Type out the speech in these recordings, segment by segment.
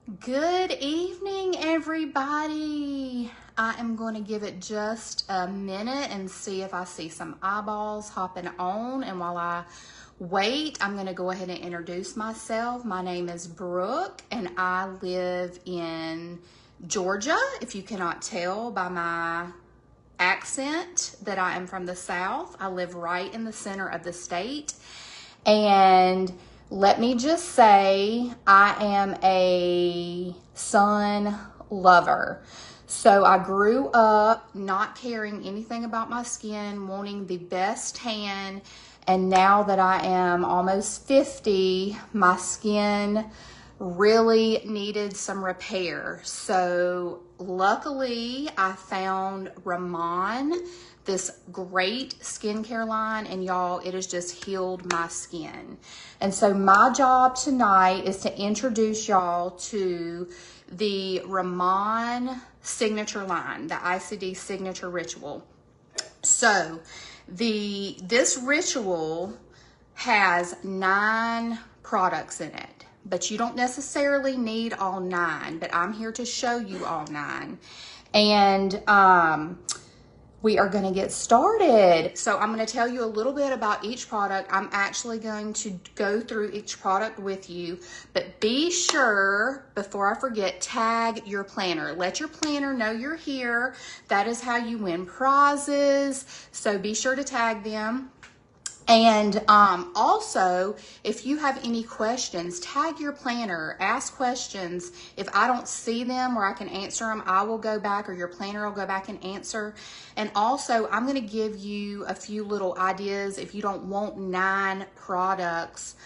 Good evening, everybody. I am going to give it just a minute and see if I see some eyeballs hopping on. And while I wait, I'm going to go ahead and introduce myself. My name is Brooke, and I live in Georgia. If you cannot tell by my accent that I am from the South, I live right in the center of the state. And let me just say, I am a sun lover. So I grew up not caring anything about my skin, wanting the best tan. And now that I am almost 50, my skin really needed some repair. So luckily I found Ramon, this great skincare line, and y'all, it has just healed my skin. And so my job tonight is to introduce y'all to the Ramon Signature Line, the ICD Signature Ritual. So this ritual has 9 products in it, but you don't necessarily need all 9, but I'm here to show you all 9. And we are going to get started. So I'm going to tell you a little bit about each product. I'm actually going to go through each product with you, but be sure, before I forget, tag your planner. Let your planner know you're here. That is how you win prizes. So be sure to tag them. And also, if you have any questions, tag your planner, ask questions. If I don't see them or I can answer them, I will go back, or your planner will go back and answer. And also, I'm going to give you a few little ideas if you don't want 9 products,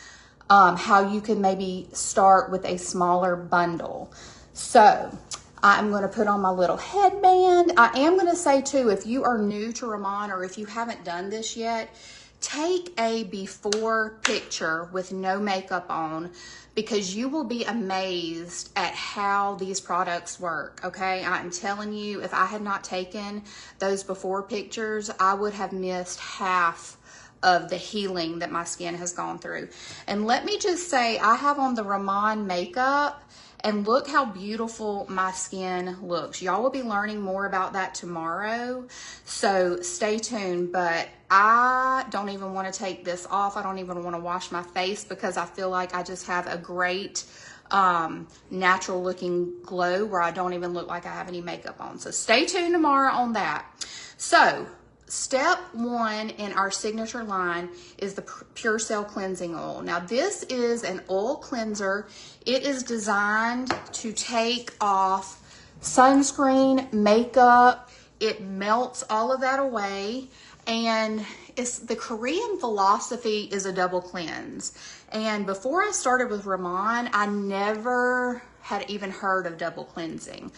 how you can maybe start with a smaller bundle. So I'm going to put on my little headband. I am going to say too, if you are new to Ramon or if you haven't done this yet, take a before picture with no makeup on, because you will be amazed at how these products work, okay? I'm telling you, if I had not taken those before pictures, I would have missed half of the healing that my skin has gone through. And let me just say, I have on the Ramon makeup, and look how beautiful my skin looks. Y'all will be learning more about that tomorrow, so stay tuned. But I don't even want to take this off. I don't even want to wash my face, because I feel like I just have a great natural looking glow where I don't even look like I have any makeup on. So stay tuned tomorrow on that. So step 1 in our signature line is the Pure Cell Cleansing Oil. Now this is an oil cleanser. It is designed to take off sunscreen, makeup. It melts all of that away. And the Korean philosophy is a double cleanse. And before I started with Ramon, I never had even heard of double cleansing.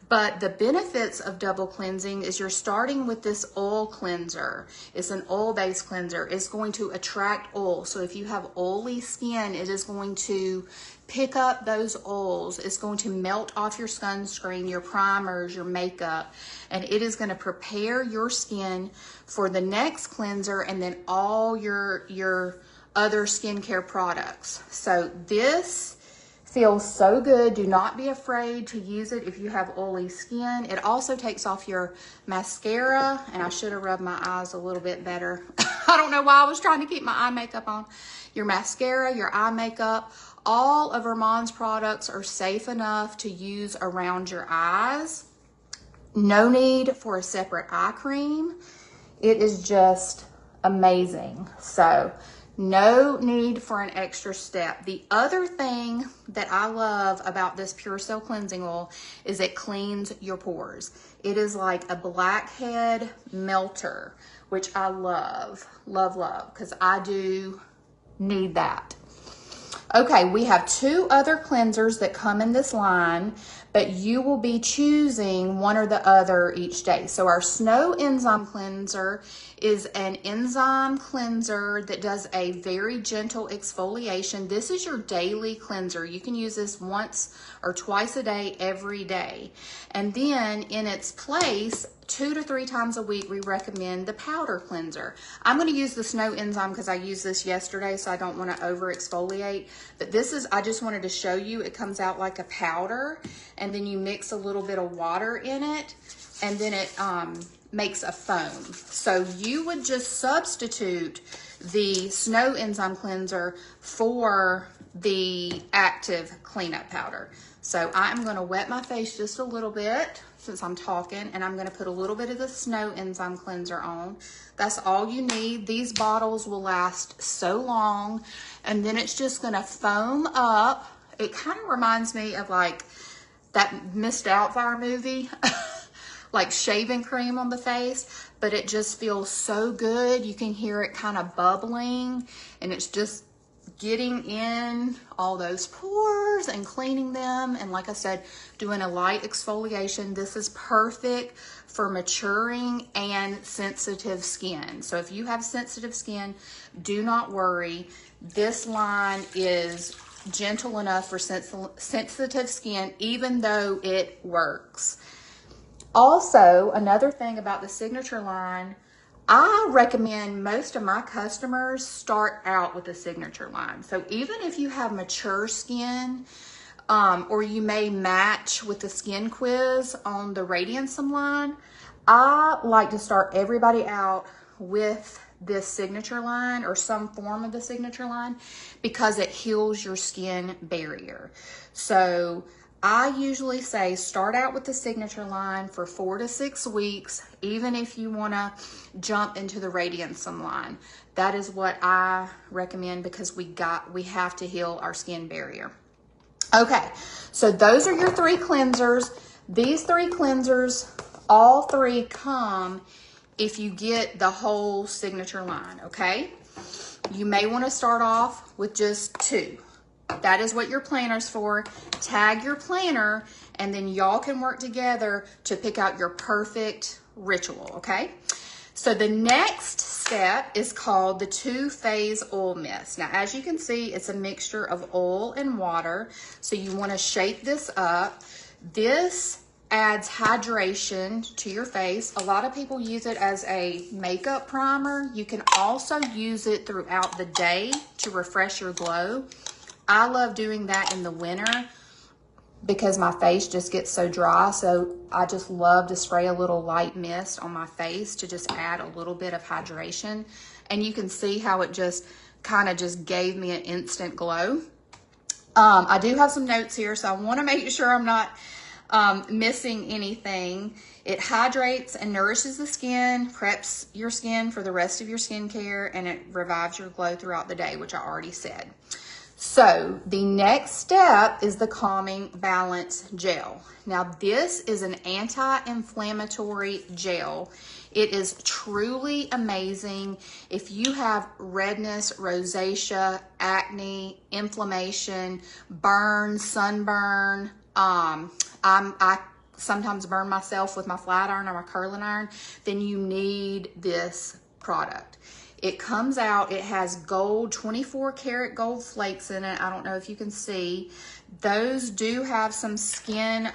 But the benefits of double cleansing is you're starting with this oil cleanser. It's an oil-based cleanser. It's going to attract oil. So if you have oily skin, it is going to pick up those oils. It's going to melt off your sunscreen, your primers, your makeup, and it is going to prepare your skin for the next cleanser and then all your other skincare products. So this feels so good. Do not be afraid to use it if you have oily skin. It also takes off your mascara, and I should have rubbed my eyes a little bit better. I don't know why I was trying to keep my eye makeup on. Your mascara, your eye makeup, all of Ramon's products are safe enough to use around your eyes. No need for a separate eye cream. It is just amazing. So no need for an extra step. The other thing that I love about this Pure Cell Cleansing Oil is it cleans your pores. It is like a blackhead melter, which I love, love, love, because I do need that. Okay, we have 2 other cleansers that come in this line, but you will be choosing one or the other each day. So our Snow Enzyme Cleanser is an enzyme cleanser that does a very gentle exfoliation. This is your daily cleanser. You can use this once or twice a day, every day. And then in its place, 2 to 3 times a week, we recommend the powder cleanser. I'm going to use the snow enzyme because I used this yesterday, so I don't want to over exfoliate. But this is, I just wanted to show you, it comes out like a powder, and then you mix a little bit of water in it, and then it makes a foam. So you would just substitute the snow enzyme cleanser for the active cleanup powder. So I'm going to wet my face just a little bit since I'm talking, and I'm going to put a little bit of the snow enzyme cleanser on. That's all you need. These bottles will last so long, and then it's just going to foam up. It kind of reminds me of like that Miss Doubtfire movie, like shaving cream on the face, but it just feels so good. You can hear it kind of bubbling, and it's just getting in all those pores and cleaning them. And like I said, doing a light exfoliation. This is perfect for maturing and sensitive skin. So if you have sensitive skin, do not worry. This line is gentle enough for sensitive skin, even though it works. Also, another thing about the Signature line, I recommend most of my customers start out with the Signature line. So even if you have mature skin, or you may match with the skin quiz on the Radianceum line, I like to start everybody out with this Signature line or some form of the Signature line because it heals your skin barrier. So I usually say start out with the Signature line for 4 to 6 weeks, even if you want to jump into the Radianceum line. That is what I recommend because we have to heal our skin barrier. Okay, so those are your 3 cleansers. These 3 cleansers, all 3 come if you get the whole Signature line, okay? You may want to start off with just 2. That is what your planner's for. Tag your planner, and then y'all can work together to pick out your perfect ritual, okay? So the next step is called the 2-phase oil mist. Now, as you can see, it's a mixture of oil and water. So you want to shake this up. This adds hydration to your face. A lot of people use it as a makeup primer. You can also use it throughout the day to refresh your glow. I love doing that in the winter because my face just gets so dry. So I just love to spray a little light mist on my face to just add a little bit of hydration. And you can see how it just kind of just gave me an instant glow. I do have some notes here, so I want to make sure I'm not missing anything. It hydrates and nourishes the skin, preps your skin for the rest of your skincare, and it revives your glow throughout the day, which I already said. So the next step is the Calming Balance Gel. Now this is an anti-inflammatory gel. It is truly amazing. If you have redness, rosacea, acne, inflammation, burn, sunburn, I sometimes burn myself with my flat iron or my curling iron, then you need this product. It comes out, it has gold, 24 karat gold flakes in it. I don't know if you can see. Those do have some skin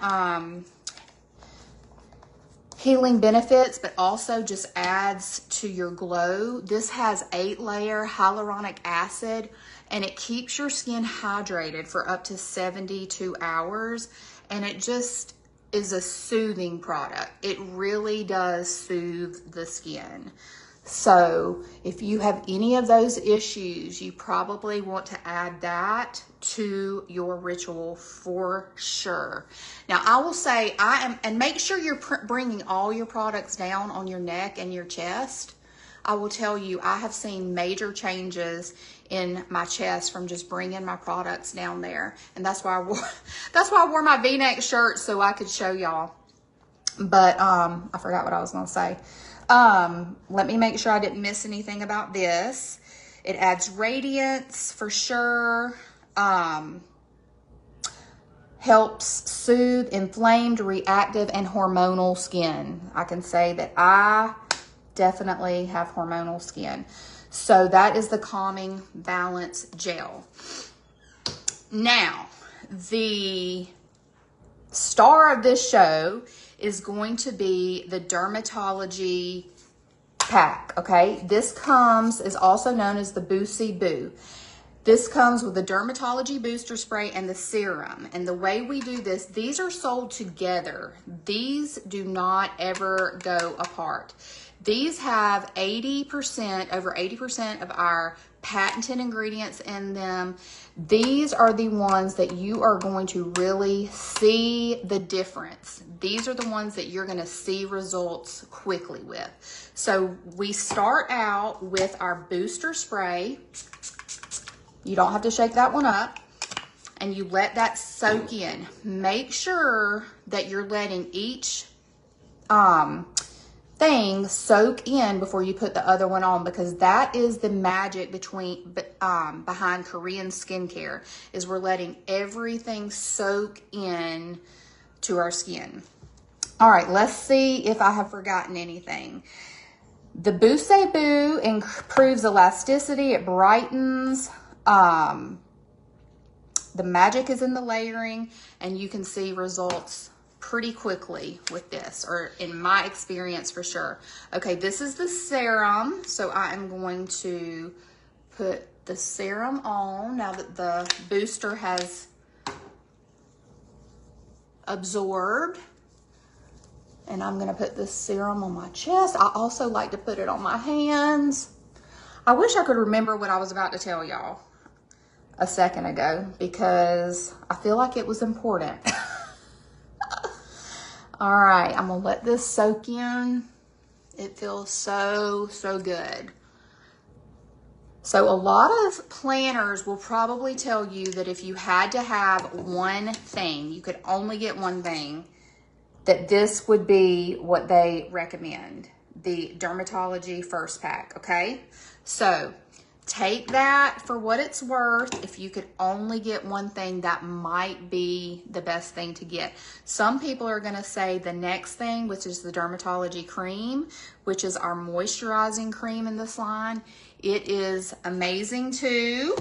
healing benefits, but also just adds to your glow. This has 8-layer hyaluronic acid, and it keeps your skin hydrated for up to 72 hours. And it just is a soothing product. It really does soothe the skin. So if you have any of those issues, you probably want to add that to your ritual for sure. Now I will say and make sure you're bringing all your products down on your neck and your chest. I will tell you, I have seen major changes in my chest from just bringing my products down there. And that's why I wore my V-neck shirt, so I could show y'all. But I forgot what I was going to say. Let me make sure I didn't miss anything about this. It adds radiance for sure. Helps soothe inflamed, reactive, and hormonal skin. I can say that I definitely have hormonal skin. So that is the Calming Balance Gel. Now, the star of this show is going to be the Dermatology pack, okay? This is also known as the Boosie Boo. This comes with the Dermatology Booster Spray and the serum. And the way we do this, these are sold together. These do not ever go apart. These have over 80% of our patented ingredients in them. These are the ones that you are going to really see the difference. These are the ones that you're going to see results quickly with. So we start out with our booster spray. You don't have to shake that one up. And you let that soak in. Make sure that you're letting each thing soak in before you put the other one on, because that is the magic behind Korean skincare, is we're letting everything soak in to our skin. All right, let's see if I have forgotten anything. The Boosie Boo improves elasticity. It brightens. The magic is in the layering, and you can see results pretty quickly with this, or in my experience for sure. Okay, this is the serum. So I am going to put the serum on now that the booster has absorbed. And I'm gonna put this serum on my chest. I also like to put it on my hands. I wish I could remember what I was about to tell y'all a second ago, because I feel like it was important. All right, I'm gonna let this soak in. It feels so, so good. So a lot of planners will probably tell you that if you had to have one thing, you could only get one thing, that this would be what they recommend, the Dermatology First Pack, okay? So take that for what it's worth. If you could only get one thing, that might be the best thing to get. Some people are gonna say the next thing, which is the Dermatology Cream, which is our moisturizing cream in this line. It is amazing too.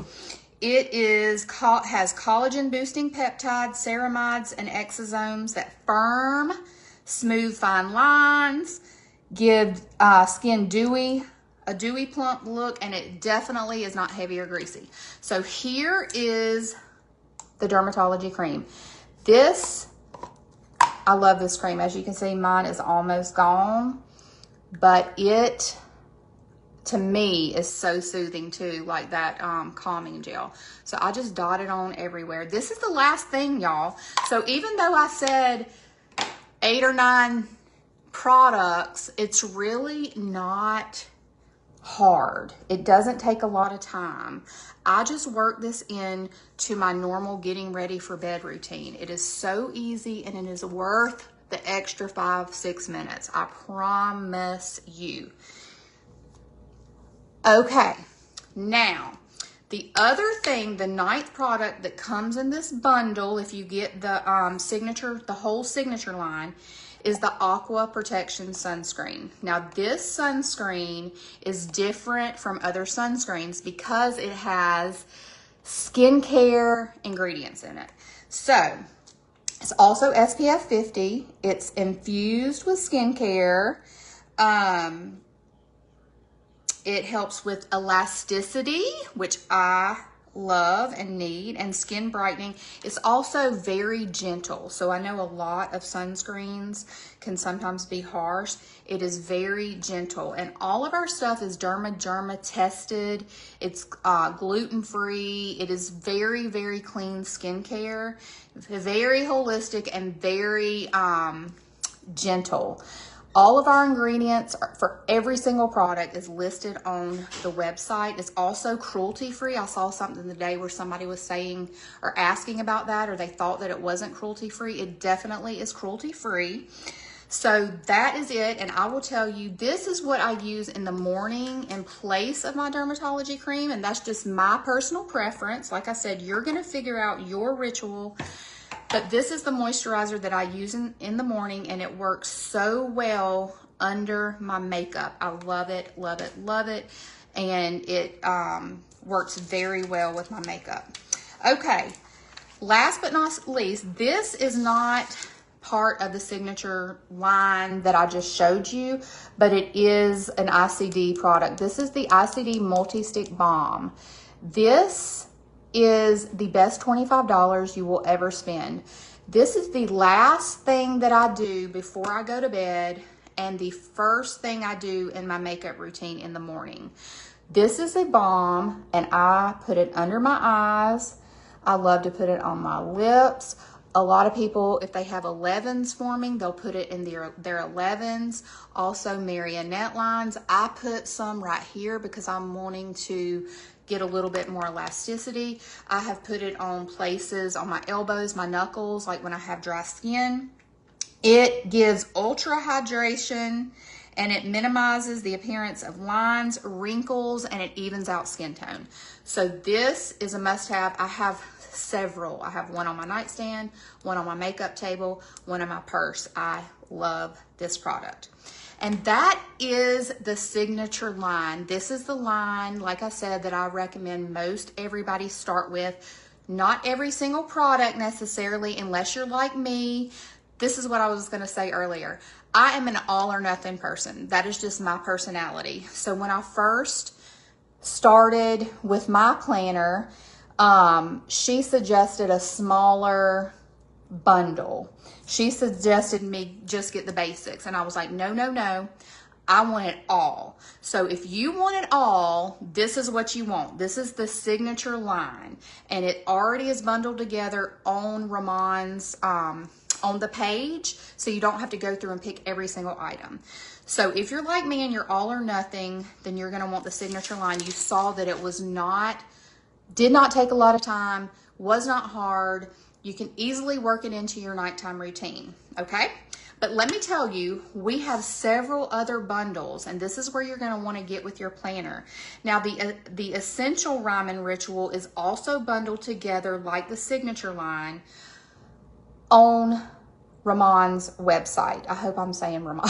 It has collagen boosting peptides, ceramides, and exosomes that firm, smooth fine lines, give skin a dewy plump look, and it definitely is not heavy or greasy. So here is the Dermatology Cream. I love this cream. As you can see, mine is almost gone, but it, to me, is so soothing too, like that calming gel. So I just dot it on everywhere. This is the last thing, y'all. So even though I said 8 or 9 products, it's really not hard. It doesn't take a lot of time. I just work this in to my normal getting ready for bed routine. It is so easy, and it is worth the extra 5-6 minutes. I promise you. Okay, now the other thing, the 9th product that comes in this bundle, if you get the whole signature line, is the Aqua Protection Sunscreen. Now this sunscreen is different from other sunscreens because it has skincare ingredients in it. So it's also SPF 50. It's infused with skincare. It helps with elasticity, which I love and need, and skin brightening. It's also very gentle. So I know a lot of sunscreens can sometimes be harsh. It is very gentle, and all of our stuff is Derma tested. It's gluten-free. It is very, very clean skincare, very holistic, and very gentle. All of our ingredients for every single product is listed on the website. It's also cruelty-free. I saw something today where somebody was saying or asking about that, or they thought that it wasn't cruelty-free. It definitely is cruelty-free. So that is it, and I will tell you, this is what I use in the morning in place of my Dermatology Cream, and that's just my personal preference. Like I said, you're going to figure out your ritual. But this is the moisturizer that I use in the morning, and it works so well under my makeup. I love it, love it, love it. And it works very well with my makeup. Okay, last but not least, this is not part of the Signature line that I just showed you, but it is an ICD product. This is the ICD Multi-Stick Balm. This is the best $25 you will ever spend. This is the last thing that I do before I go to bed and the first thing I do in my makeup routine in the morning. This is a balm, and I put it under my eyes. I love to put it on my lips. A lot of people, if they have 11s forming, they'll put it in their 11s. Also marionette lines. I put some right here because I'm wanting to get a little bit more elasticity. I have put it on places on my elbows, my knuckles, like when I have dry skin. It gives ultra hydration, and it minimizes the appearance of lines, wrinkles, and it evens out skin tone. So this is a must-have. I have several. I have one on my nightstand, one on my makeup table, one in my purse. I love this product. And that is the Signature line. This is the line, like I said, that I recommend most everybody start with. Not every single product necessarily, unless you're like me. This is what I was going to say earlier. I am an all or nothing person. That is just my personality. So when I first started with my planner, she suggested a smaller bundle. She suggested me just get the basics, and I was like, no, no, no. I want it all. So if you want it all, this is what you want. This is the Signature line, and it already is bundled together on Ramon's on the page, so you don't have to go through and pick every single item. So if you're like me and you're all or nothing, then you're going to want the Signature line. You saw that it was did not take a lot of time, was not hard. You can easily work it into your nighttime routine, okay? But let me tell you, we have several other bundles, and this is where you're going to want to get with your planner. Now, the Essential Rhyme and Ritual is also bundled together like the Signature line on Ramon's website. I hope I'm saying Ramon.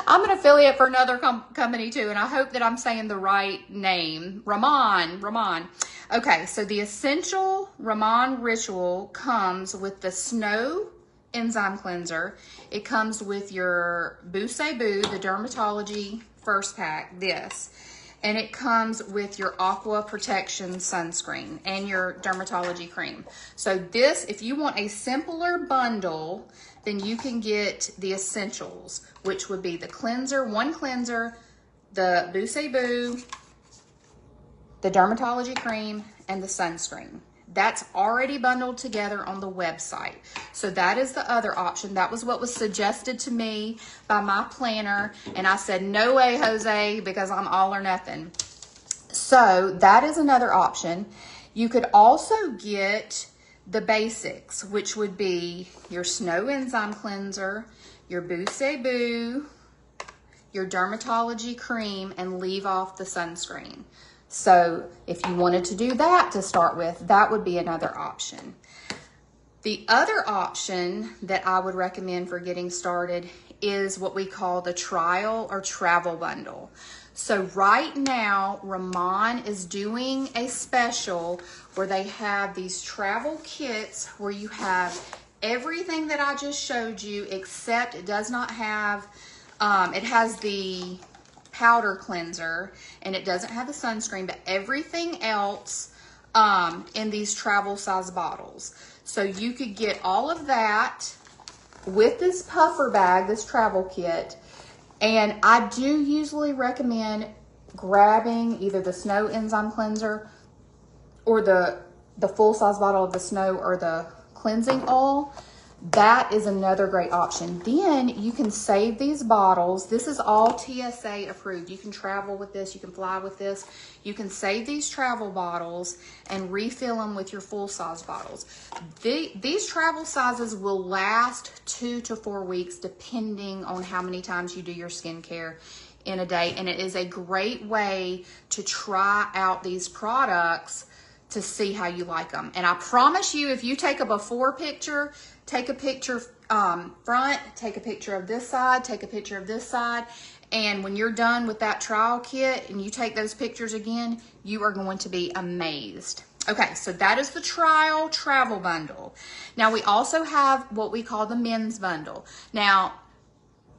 I'm an affiliate for another company too, and I hope that I'm saying the right name. Ramon. Okay, so the Essential Ramon Ritual comes with the Snow Enzyme Cleanser. It comes with your Boo Say Boo, the Dermatology First Pack, this. And it comes with your Aqua Protection Sunscreen and your Dermatology Cream. So this, if you want a simpler bundle, then you can get the essentials, which would be the cleanser, one cleanser, the Boo Say Boo, the Dermatology Cream, and the sunscreen. That's already bundled together on the website. So that is the other option. That was what was suggested to me by my planner. And I said, no way, Jose, because I'm all or nothing. So that is another option. You could also get the basics, which would be your Snow Enzyme Cleanser, your Boo Say Boo, your Dermatology Cream, and leave off the sunscreen. So if you wanted to do that to start with, that would be another option. The other option that I would recommend for getting started is what we call the trial or travel bundle. So right now, Ramon is doing a special where they have these travel kits where you have everything that I just showed you, except it does not have, it has the powder cleanser and it doesn't have the sunscreen, but everything else in these travel size bottles. So you could get all of that with this puffer bag, this travel kit. And I do usually recommend grabbing either the Snow Enzyme Cleanser or the full size bottle of the Snow or the cleansing oil. That is another great option. Then you can save these bottles. This is all TSA approved. You can travel with this. You can fly with this. You can save these travel bottles and refill them with your full size bottles. These travel sizes will last 2 to 4 weeks depending on how many times you do your skincare in a day. And it is a great way to try out these products to see how you like them. And I promise you, if you take a before picture, take a picture front, take a picture of this side, take a picture of this side, and when you're done with that trial kit and you take those pictures again, you are going to be amazed. Okay, so that is the trial travel bundle. Now we also have what we call the men's bundle. Now,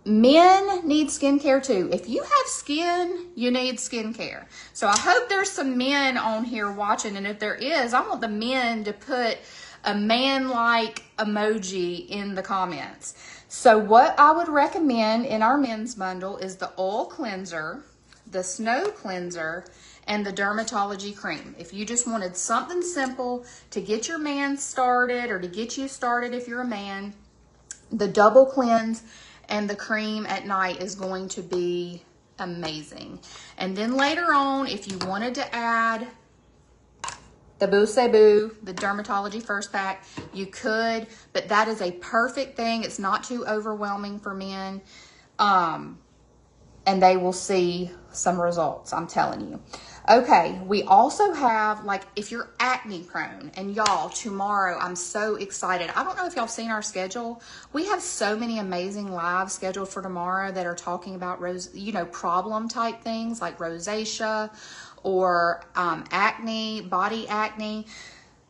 men need skincare too. If you have skin, you need skincare. So I hope there's some men on here watching, and if there is, I want the men to put a man-like emoji in the comments. So what I would recommend in our men's bundle is the oil cleanser, the snow cleanser, and the dermatology cream. If you just wanted something simple to get your man started or to get you started if you're a man, the double cleanse and the cream at night is going to be amazing. And then later on, if you wanted to add the Boo, the dermatology first pack, you could, but that is a perfect thing. It's not too overwhelming for men. And they will see some results, I'm telling you. Okay, we also have, like, if you're acne prone, and y'all, tomorrow, I'm so excited. I don't know if y'all seen our schedule. We have so many amazing lives scheduled for tomorrow that are talking about, problem type things like rosacea or acne, body acne.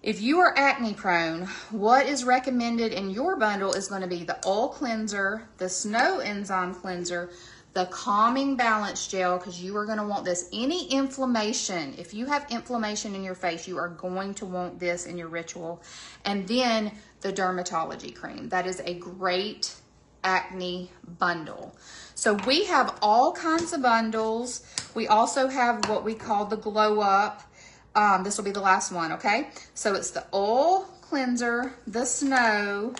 If you are acne prone, what is recommended in your bundle is going to be the oil cleanser, the snow enzyme cleanser, the calming balance gel, because you are going to want this. Any inflammation, if you have inflammation in your face, you are going to want this in your ritual. And then the dermatology cream. That is a great acne bundle. So we have all kinds of bundles. We also have what we call the glow up. This will be the last one, okay? So it's the oil cleanser, the snow,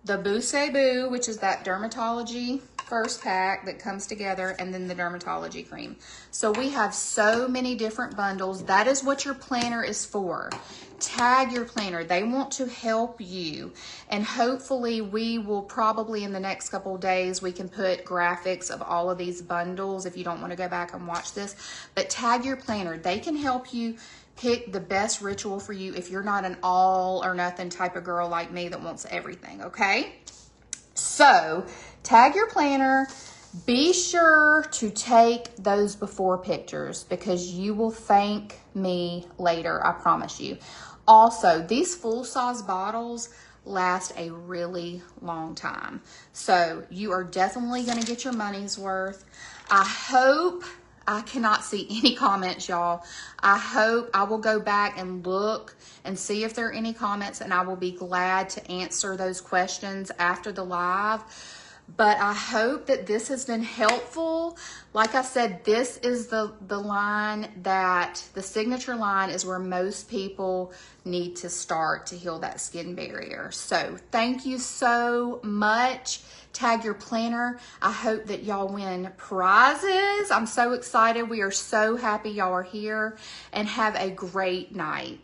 the Boo, which is that dermatology first pack that comes together, and then the dermatology cream. So we have so many different bundles. That is what your planner is for. Tag your planner. They want to help you, and hopefully we will probably in the next couple of days, we can put graphics of all of these bundles if you don't want to go back and watch this. But tag your planner. They can help you pick the best ritual for you if you're not an all or nothing type of girl like me that wants everything, okay? So tag your planner. Be sure to take those before pictures because you will thank me later, I promise you. Also, these full-size bottles last a really long time. So you are definitely going to get your money's worth. I cannot see any comments, y'all. I hope I will go back and look and see if there are any comments, and I will be glad to answer those questions after the live. But I hope that this has been helpful. Like I said, this is the line that, the signature line is where most people need to start to heal that skin barrier. So thank you so much. Tag your planner. I hope that y'all win prizes. I'm so excited. We are so happy y'all are here, and have a great night.